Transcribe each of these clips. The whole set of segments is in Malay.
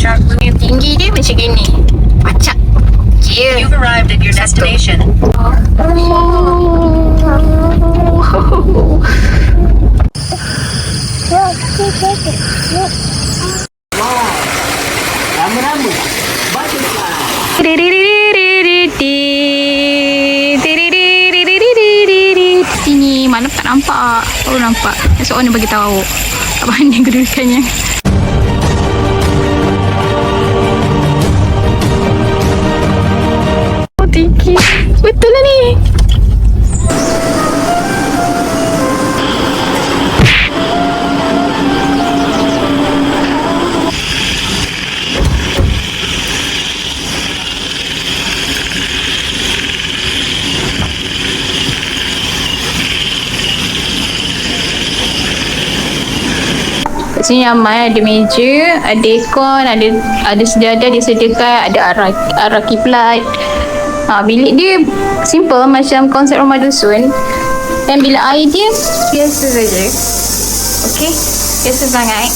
Punya tinggi dia macam gini. Acak. Yeah. You've arrived at your destination. Rama-rama. Sini mana tak nampak. Oh nampak. Esok owner bagi tahu apa ni kedudukannya. Oh tinggi. Betul lah ni. Kat sini ramai, ada meja, ada aircon, ada sejadah disediakan, ada arah kiblat. Bilik dia simple macam konsep rumah dusun. Dan bilik air dia biasa saja. Okey, biasa sangat.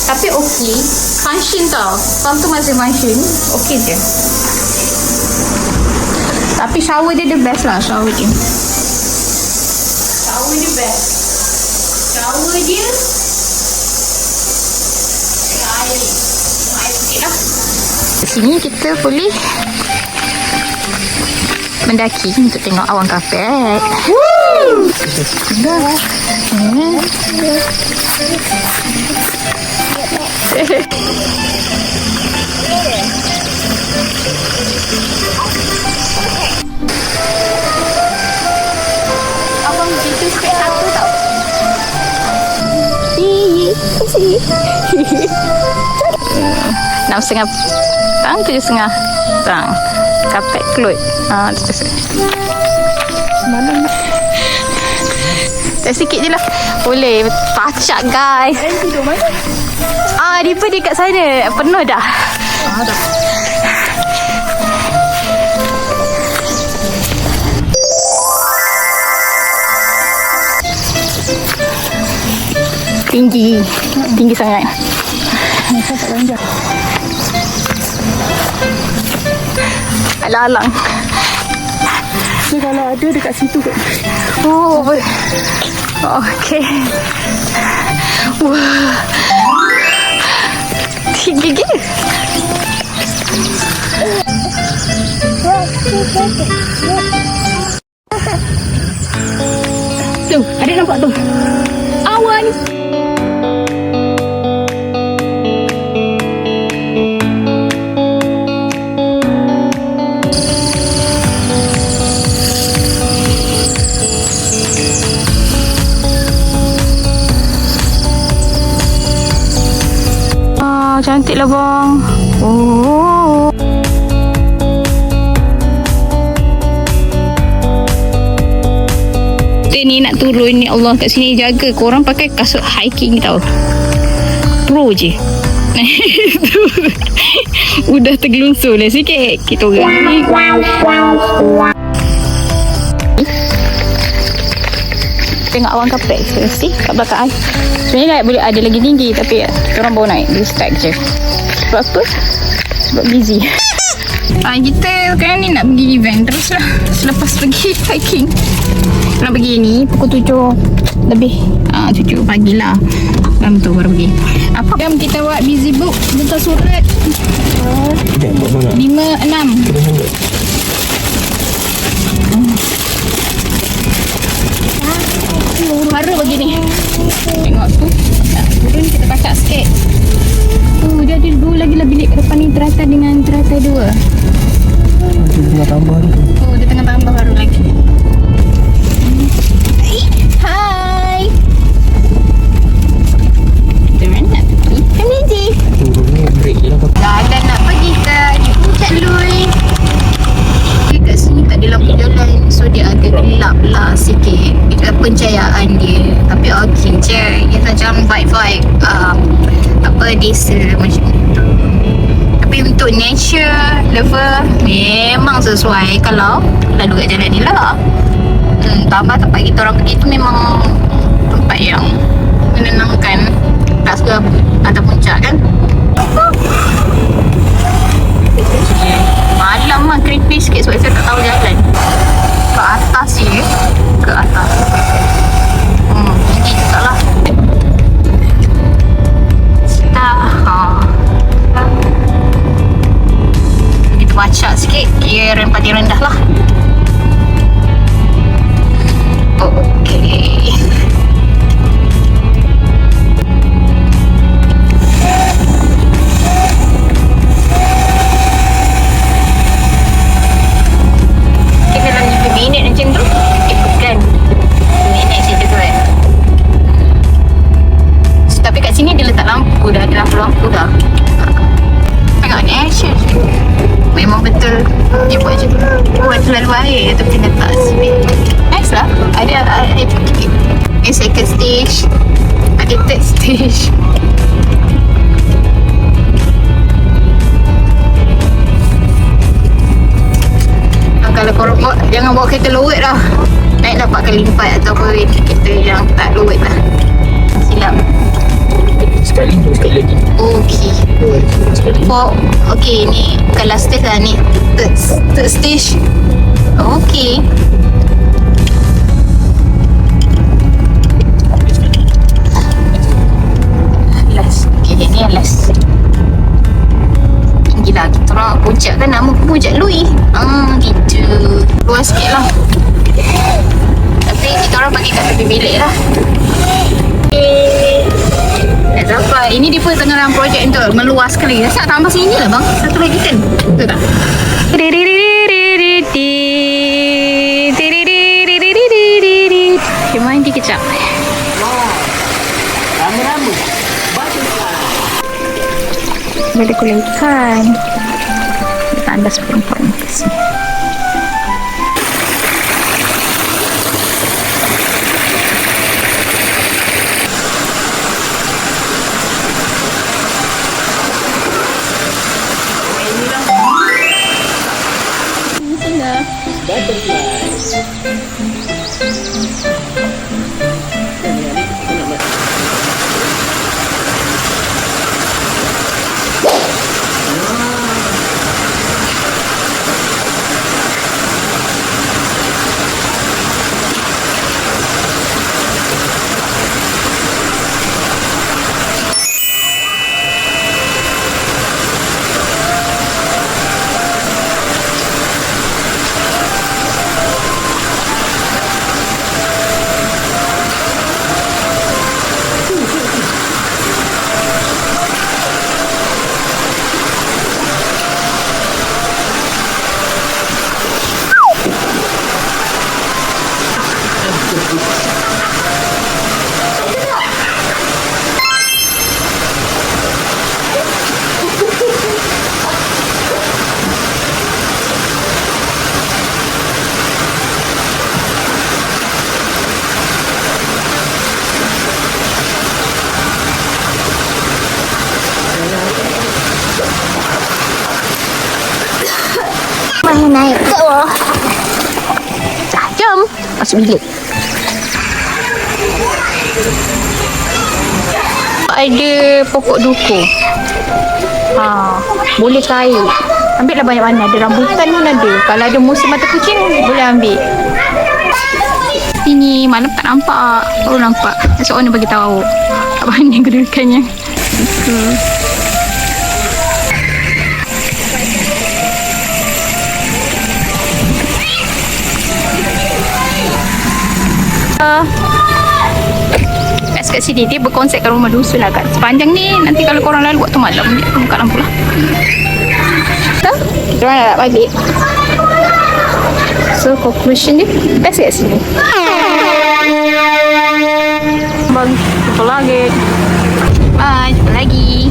Tapi okey, function tau. Pump tu masih function, okey je. Tapi shower dia the best lah, shower dia. Shower dia best. Shower dia di sini kita boleh mendaki untuk tengok awan kapet. Abang gitu sikit satu tau. 6.5 petang, 7.5 petang. Kapet kelut. Terus. Mana? Tak sikit je lah. Boleh. Pacak guys. Tidur mana? Dipa dia kat sana. Penuh dah. Dah. Tinggi. Tinggi sangat. Saya tak lonjak. Alang-alang. Ni kalau ada dekat situ kot. Oh, okey. Wah. Tinggi gila. Tu, ada nampak tu. Awan. Cantik lah bang. Oh. Ni nak turun ni Allah kat sini jaga korang pakai kasut hiking tau. Pro je. Udah tergelunsur dah sikit kita orang ni. Tengok awan kapet sih kat belakang. Sebenarnya boleh ada lagi tinggi tapi kita orang baru naik di stack je. Sebab apa? Sebab busy. Kita sekarang ni nak pergi event terus lah. Selepas pergi hiking nak pergi ni pukul 7 lebih 7 pagi lah. Dalam tu baru pergi. Apa yang kita buat busy book bentuk surat 5-6 suara begini. Tengok tu. Turun kita kacak sikit. Dia ada dua lagi lah bilik kat depan ni, teratai dengan teratai 2. Dia tengah tambah ni. Dia tengah tambah baru lagi. Hai. Kita mana nak pergi? Kami je. Turun ni break je lah. Dah nak pergi ke Puncak Lui. Dekat sini tak ada lampu jalan, so dia agak gelap lah sikit dekat pencahayaan dia. Tapi okey je. Dia macam vibe-vibe desa macam tu. Tapi untuk nature lover memang sesuai kalau lalu kat jalan ni lah. Tambah tempat kita orang pergi tu memang tempat yang menenangkan, tak suka atas puncak kan. sudah. Tengok ni action. Memang betul dia buat macam tu. Buat terlalu air tapi letak sini. Nice lah. Ada second stage, ada third stage. Kalau korang buat, jangan bawa kereta load lah. Naiklah 4 kali 4 ataupun kereta yang tak load lah. Silap. Sekali lagi. Okay. Sekali. Okay, ni bukan last stage lah ni. Third stage. Okay. Last. Okay, ni yang last. Gila, kita orang puncak kan nama puncak Lui. Gitu. Luas sikit lah. Tapi kita orang bagi kat tepi bilik lah. Dah sampai. Ini dia pun tengah dalam projek tu. Meluaskan lagi. Rasa tambah sini lah bang. Satu lagi kan? Betul tak? Okay, mandi kejap. Rama-rama. Ada kulit ikan. Tandas perempuan ke sini. Naik ke bawah. Dah, jom masuk bilik. Ada pokok duku. Boleh kait. Ambil lah banyak mana. Ada rambutan pun ada. Kalau ada musim mata kucing boleh ambil. Ini malam tak nampak. Baru nampak. Esok mana bagi tahu. Kat mana kedudukannya. Kat sini dia berkonsepkan rumah dusun lah kat sepanjang ni. Nanti kalau korang lalu waktu malam dia buka lampu lah. Kita orang nak balik. So conclusion dia best kat sini. Bye, jumpa lagi. Bye, jumpa lagi.